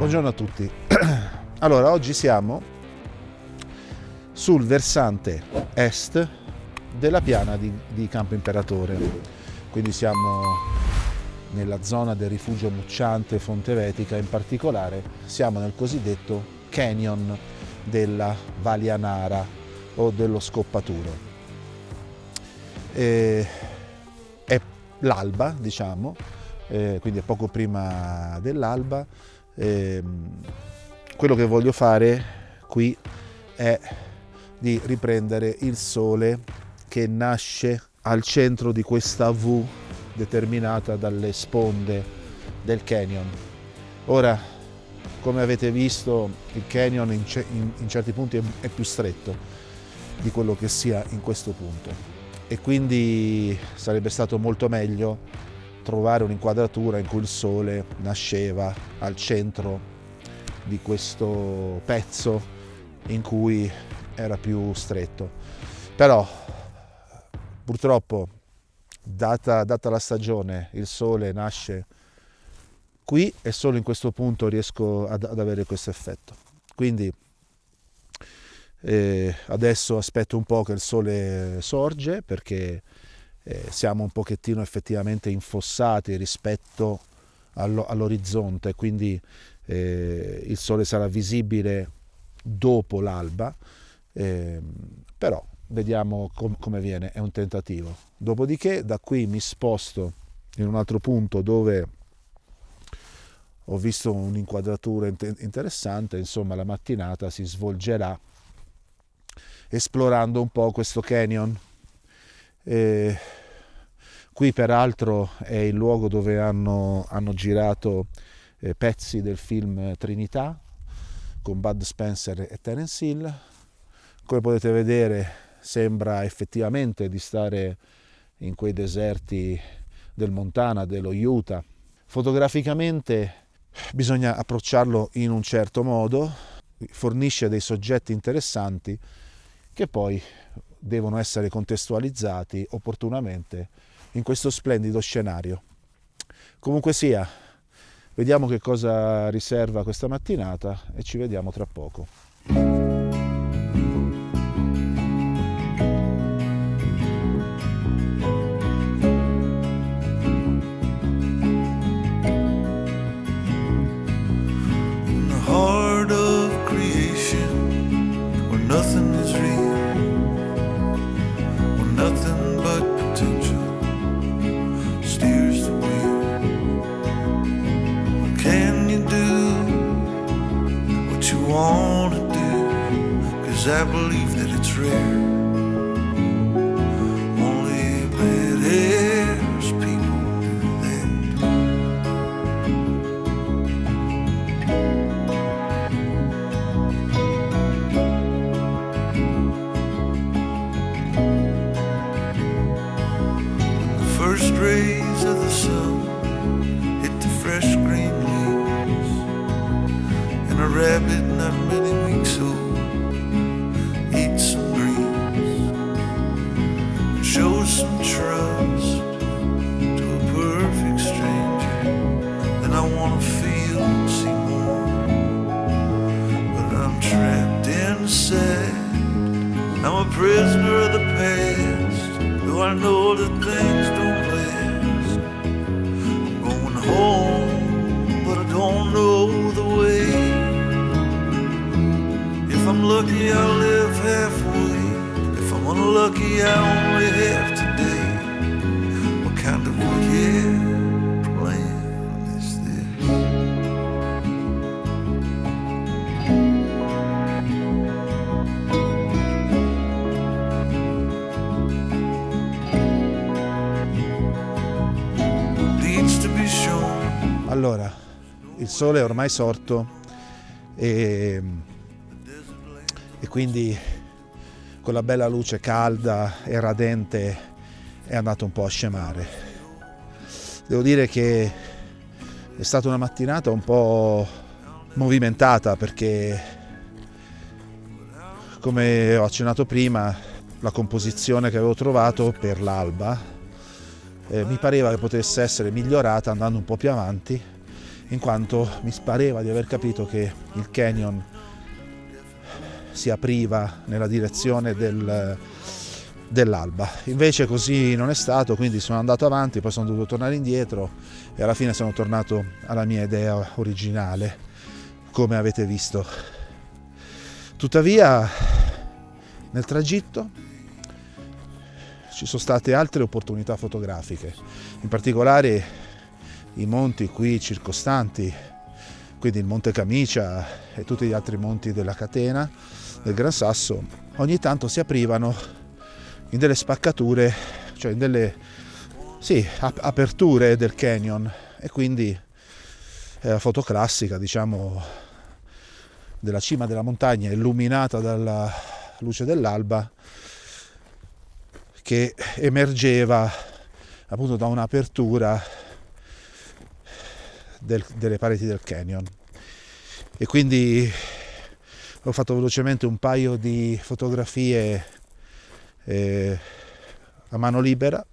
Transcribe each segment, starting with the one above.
Buongiorno a tutti. Allora, oggi siamo sul versante est della piana di Campo Imperatore, quindi siamo nella zona del rifugio Mucciante Fonte Vetica, in particolare siamo nel cosiddetto canyon della Valianara o dello Scoppaturo. È l'alba, diciamo, quindi è poco prima dell'alba. Quello che voglio fare qui è di riprendere il sole che nasce al centro di questa V determinata dalle sponde del canyon. Ora, come avete visto, il canyon in certi punti è più stretto di quello che sia in questo punto, e quindi sarebbe stato molto meglio trovare un'inquadratura in cui il sole nasceva al centro di questo pezzo in cui era più stretto. Però purtroppo, data la stagione, il sole nasce qui e solo in questo punto riesco ad avere questo effetto. Quindi adesso aspetto un po' che il sole sorge, perché siamo un pochettino effettivamente infossati rispetto all'orizzonte, quindi il sole sarà visibile dopo l'alba, però vediamo come viene, è un tentativo. Dopodiché da qui mi sposto in un altro punto dove ho visto un'inquadratura interessante. Insomma, la mattinata si svolgerà esplorando un po' questo canyon. Qui peraltro è il luogo dove hanno girato pezzi del film Trinità con Bud Spencer e Terence Hill. Come potete vedere, sembra effettivamente di stare in quei deserti del Montana, dello Utah. Fotograficamente bisogna approcciarlo in un certo modo, fornisce dei soggetti interessanti che poi devono essere contestualizzati opportunamente in questo splendido scenario. Comunque sia, vediamo che cosa riserva questa mattinata e ci vediamo tra poco. In the heart of creation, where nothing is real, where nothing but potential steers the wheel. What can you do what you want to do? 'Cause I believe that it's rare. Only badass people do that. The first rays of the sun hit the fresh green leaves, and a rabbit not many weeks old eats some greens and shows some trust to a perfect stranger. Then I wanna feel and see more, but I'm trapped inside. I'm a prisoner of the past, though I know that things don't last. I'm going home, but I don't know the way. If I'm lucky, I'll live halfway. If I'm unlucky, I only have today. What kind of weird plan is this? Needs to be shown. Allora, il sole è ormai sorto e quindi quella bella luce calda e radente è andato un po' a scemare. Devo dire che è stata una mattinata un po' movimentata, perché, come ho accennato prima, la composizione che avevo trovato per l'alba mi pareva che potesse essere migliorata andando un po' più avanti in quanto mi pareva di aver capito che il canyon si apriva nella direzione dell'alba. Invece così non è stato, quindi sono andato avanti, poi sono dovuto tornare indietro e alla fine sono tornato alla mia idea originale, come avete visto. Tuttavia nel tragitto ci sono state altre opportunità fotografiche, in particolare i monti qui circostanti, quindi il Monte Camicia e tutti gli altri monti della catena del Gran Sasso, ogni tanto si aprivano in delle spaccature, cioè in delle aperture del canyon, e quindi è la foto classica, diciamo, della cima della montagna illuminata dalla luce dell'alba che emergeva appunto da un'apertura delle pareti del canyon. E quindi ho fatto velocemente un paio di fotografie a mano libera,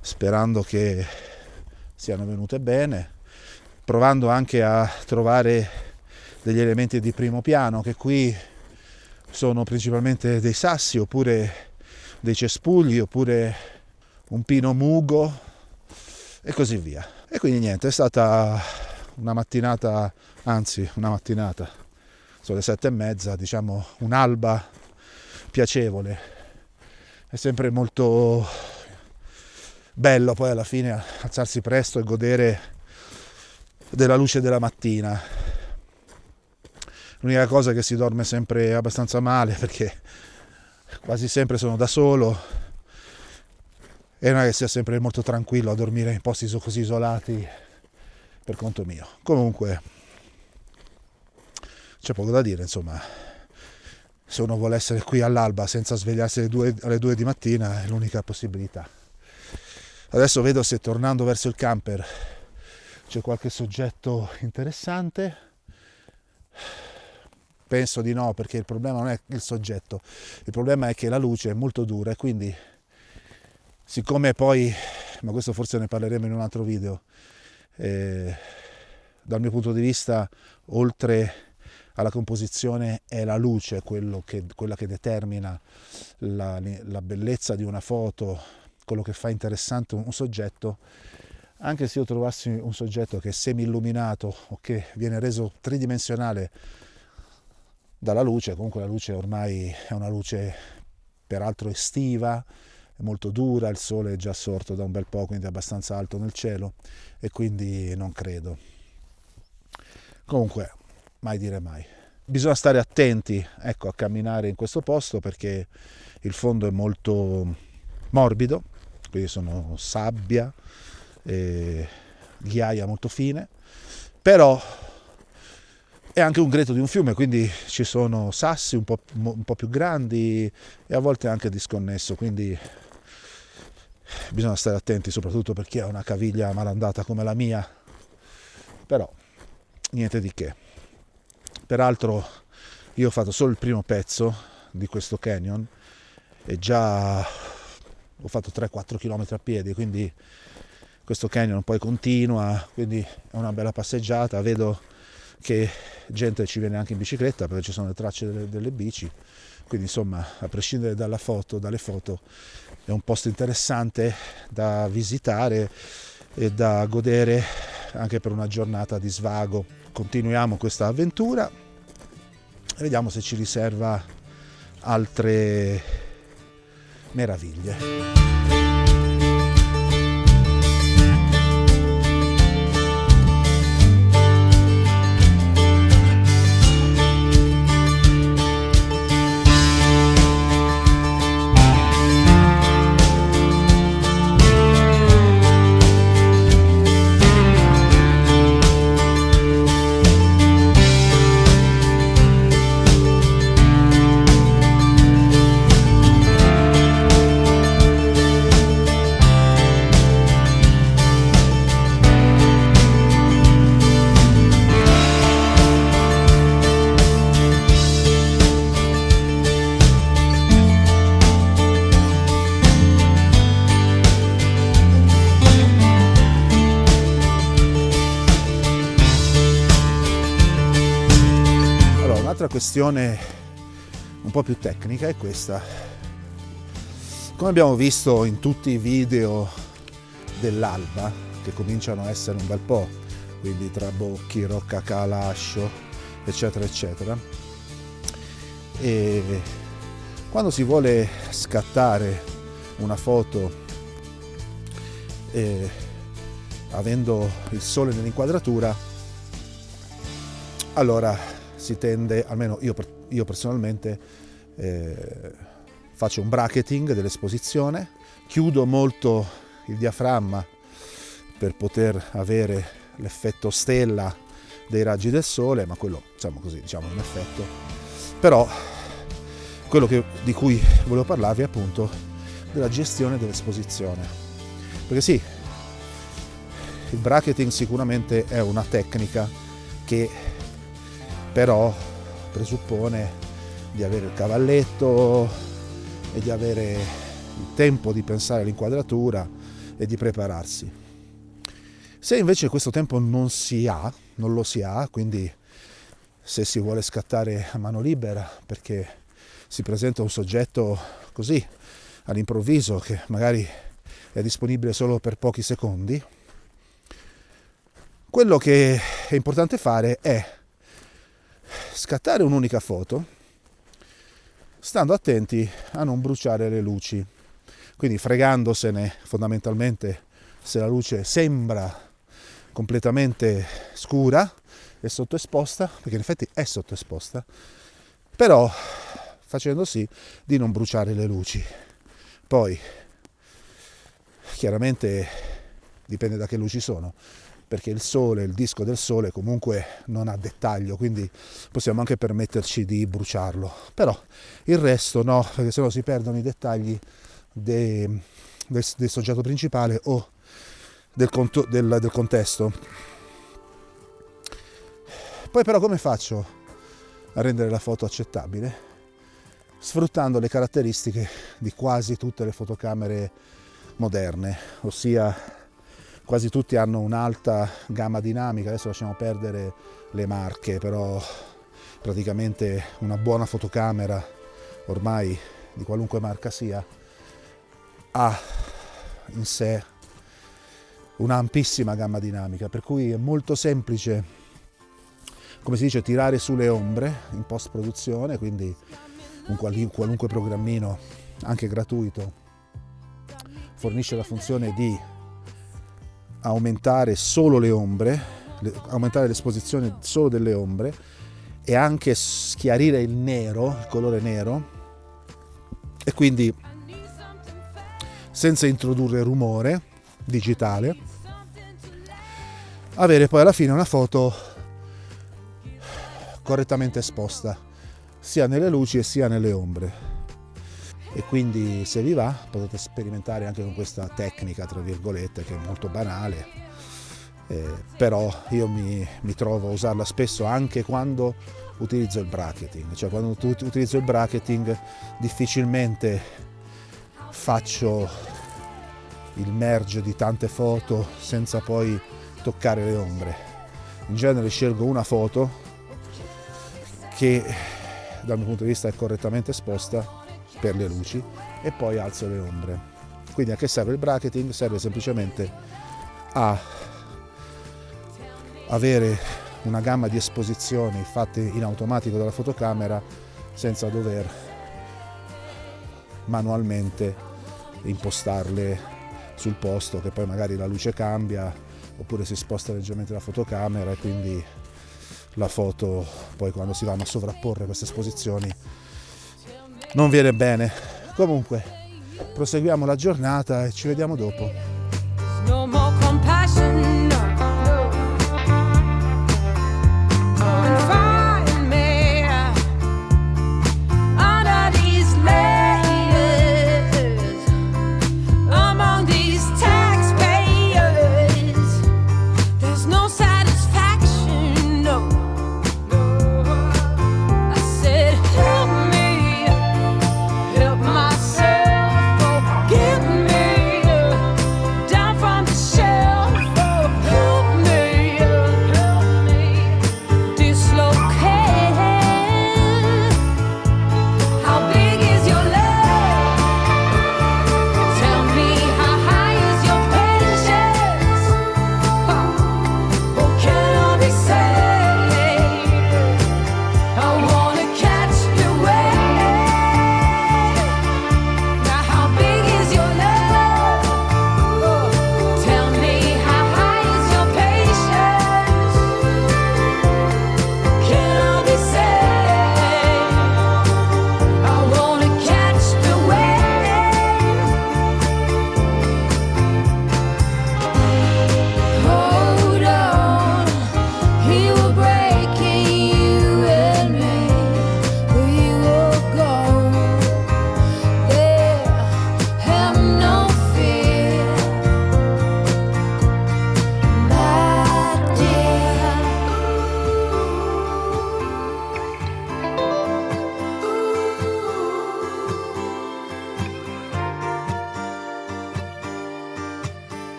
sperando che siano venute bene, provando anche a trovare degli elementi di primo piano, che qui sono principalmente dei sassi oppure dei cespugli oppure un pino mugo e così via. E quindi niente, è stata una mattinata, sono le 7:30, diciamo un'alba piacevole. È sempre molto bello poi alla fine alzarsi presto e godere della luce della mattina. L'unica cosa è che si dorme sempre abbastanza male, perché quasi sempre sono da solo e non è che sia sempre molto tranquillo a dormire in posti così isolati per conto mio. Comunque c'è poco da dire, insomma, se uno vuole essere qui all'alba senza svegliarsi alle 2 di mattina è l'unica possibilità. Adesso vedo se tornando verso il camper c'è qualche soggetto interessante. Penso di no, perché il problema non è il soggetto, il problema è che la luce è molto dura e quindi, siccome poi, ma questo forse ne parleremo in un altro video, dal mio punto di vista, oltre alla composizione è la luce quella che determina la bellezza di una foto, quello che fa interessante un soggetto. Anche se io trovassi un soggetto che è semi-illuminato o che viene reso tridimensionale dalla luce, comunque la luce ormai è una luce peraltro estiva, è molto dura, il sole è già sorto da un bel po', quindi è abbastanza alto nel cielo e quindi non credo. Comunque, mai dire mai. Bisogna stare attenti, ecco, a camminare in questo posto, perché il fondo è molto morbido, quindi sono sabbia e ghiaia molto fine, però è anche un greto di un fiume, quindi ci sono sassi un po' più grandi e a volte anche disconnesso, quindi bisogna stare attenti, soprattutto per chi ha una caviglia malandata come la mia, però niente di che. Peraltro io ho fatto solo il primo pezzo di questo canyon e già ho fatto 3-4 km a piedi, quindi questo canyon poi continua, quindi è una bella passeggiata. Vedo che gente ci viene anche in bicicletta perché ci sono le tracce delle bici, quindi insomma, a prescindere dalle foto è un posto interessante da visitare e da godere anche per una giornata di svago. Continuiamo questa avventura e vediamo se ci riserva altre meraviglie. Un'altra questione un po' più tecnica è questa. Come abbiamo visto in tutti i video dell'alba, che cominciano a essere un bel po', quindi Trabocchi, Rocca Calascio, eccetera eccetera, e quando si vuole scattare una foto avendo il sole nell'inquadratura, allora si tende, almeno io personalmente faccio un bracketing dell'esposizione, chiudo molto il diaframma per poter avere l'effetto stella dei raggi del sole, ma quello, diciamo così, diciamo un effetto. Però quello di cui volevo parlarvi è appunto della gestione dell'esposizione, perché sì, il bracketing sicuramente è una tecnica che però presuppone di avere il cavalletto e di avere il tempo di pensare all'inquadratura e di prepararsi. Se invece questo tempo non lo si ha, quindi se si vuole scattare a mano libera perché si presenta un soggetto così all'improvviso che magari è disponibile solo per pochi secondi, quello che è importante fare è scattare un'unica foto, stando attenti a non bruciare le luci, quindi fregandosene fondamentalmente se la luce sembra completamente scura e sottoesposta, perché in effetti è sottoesposta, però facendo sì di non bruciare le luci. Poi chiaramente dipende da che luci sono, perché il disco del sole comunque non ha dettaglio, quindi possiamo anche permetterci di bruciarlo, però il resto no, perché sennò si perdono i dettagli del soggetto principale o del contesto. Poi però come faccio a rendere la foto accettabile? Sfruttando le caratteristiche di quasi tutte le fotocamere moderne, ossia quasi tutti hanno un'alta gamma dinamica. Adesso lasciamo perdere le marche, però praticamente una buona fotocamera, ormai di qualunque marca sia, ha in sé un'ampissima gamma dinamica, per cui è molto semplice, come si dice, tirare sulle ombre in post produzione, quindi un qualunque programmino, anche gratuito, fornisce la funzione di aumentare solo le ombre, aumentare l'esposizione solo delle ombre e anche schiarire il nero, il colore nero, e quindi senza introdurre rumore digitale, avere poi alla fine una foto correttamente esposta sia nelle luci e sia nelle ombre. E quindi se vi va potete sperimentare anche con questa tecnica, tra virgolette, che è molto banale, però io mi trovo a usarla spesso anche quando utilizzo il bracketing. Cioè quando utilizzo il bracketing difficilmente faccio il merge di tante foto senza poi toccare le ombre. In genere scelgo una foto che dal mio punto di vista è correttamente esposta per le luci e poi alzo le ombre. Quindi a che serve il bracketing? Serve semplicemente a avere una gamma di esposizioni fatte in automatico dalla fotocamera senza dover manualmente impostarle sul posto, che poi magari la luce cambia oppure si sposta leggermente la fotocamera e quindi la foto poi quando si vanno a sovrapporre queste esposizioni non viene bene. Comunque proseguiamo la giornata e ci vediamo dopo. No more compassion.